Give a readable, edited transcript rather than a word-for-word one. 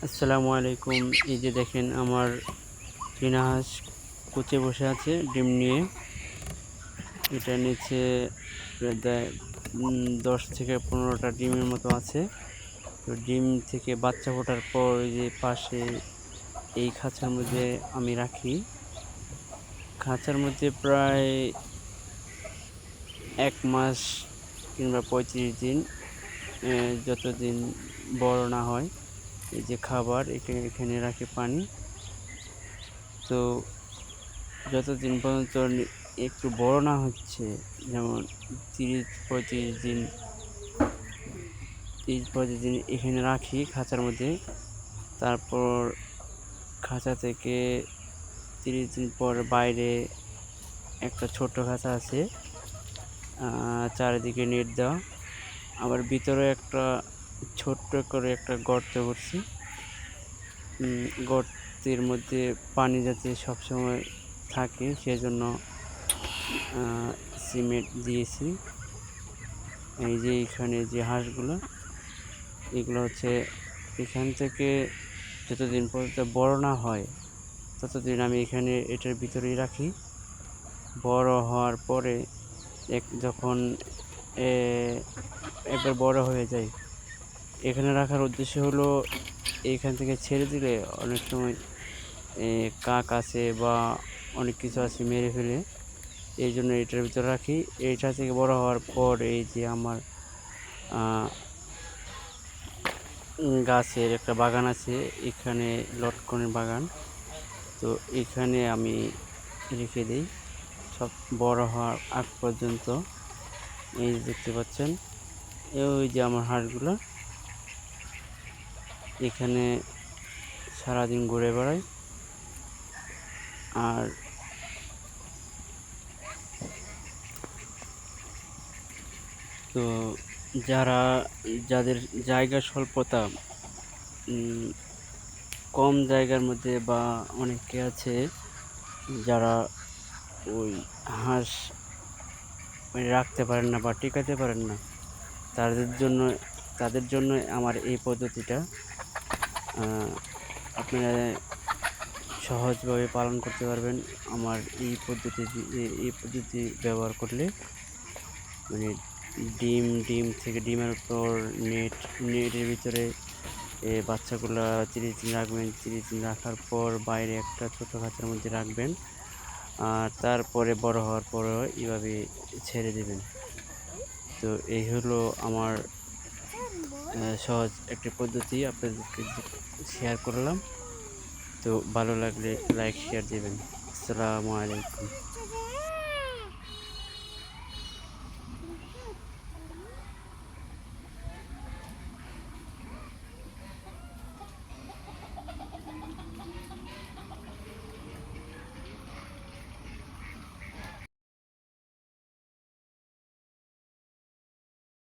আসসালামু আলাইকুম। এই যে দেখেন আমার চীনা হাঁস কুচে বসে আছে ডিম নিয়ে। এটা নিচে প্রায় 10 থেকে 15টা ডিমের মতো আছে। তো ডিম থেকে বাচ্চা ফোটার পর এই যে পাশে এই খাঁচার মধ্যে আমি রাখি। খাঁচার মধ্যে প্রায় 1 মাস কিংবা 35 দিন, যতদিন বড় না হয়। এই যে খাবার এখানে রাখি, পানি। তো যতদিন পর্যন্ত একটু বড় না হচ্ছে, যেমন 30-35 দিন, 30-35 দিন এখানে রাখি খাঁচার মধ্যে। তারপর খাঁচা থেকে 30 দিন পর বাইরে একটা ছোট্ট খাঁচা আছে, চারিদিকে নেট দেওয়া। আবার ভিতরে একটা ছোট্ট করে একটা গর্ত করছি। গর্তের মধ্যে পানি যাতে সবসময় থাকে সেজন্য সিমেন্ট দিয়েছি। এই যে এখানে যে হাঁসগুলো, এগুলো হচ্ছে এখান থেকে যতদিন পর্যন্ত বড় না হয় ততদিন আমি এখানে এটার ভিতরেই রাখি। বড় হওয়ার পরে যখন একবার বড় হয়ে যায়, এখানে রাখার উদ্দেশ্য হলো এখান থেকে ছেড়ে দিলে অনেক সময় কাক আছে বা অনেক কিছু আছে, মেরে ফেলে। এই জন্য এটার ভিতরে রাখি। এইটা থেকে বড় হওয়ার পর এই যে আমার গাছের একটা বাগান আছে, এখানে লটকনের বাগান। তো এখানে আমি রেখে দিই সব বড় হওয়ার আগ পর্যন্ত। এই যে দেখতে পাচ্ছেন, ওই যে আমার হাঁসগুলো এখানে সারাদিন ঘুরে বেড়ায়। আর তো যাদের জায়গা স্বল্পতা, কম জায়গার মধ্যে, বা অনেকে আছে যারা ওই হাঁস রাখতে পারেন না বা টিকাতে পারেন না, তাদের জন্য আমার এই পদ্ধতিটা আপনারা সহজভাবে পালন করতে পারবেন। আমার এই পদ্ধতি ব্যবহার করলে, মানে ডিম থেকে ডিমের উপর নেটের ভিতরে বাচ্চাগুলা 30 দিন রাখবেন। 30 দিন রাখার পর বাইরে একটা ছোটো খাঁচার মধ্যে রাখবেন, আর তারপরে বড় হওয়ার পরও এইভাবে ছেড়ে দেবেন। তো এই হলো আমার সহজ একটি পদ্ধতি আপনাদেরকে শেয়ার করলাম। তো ভালো লাগলে লাইক শেয়ার দেবেন। আসসালামু আলাইকুম।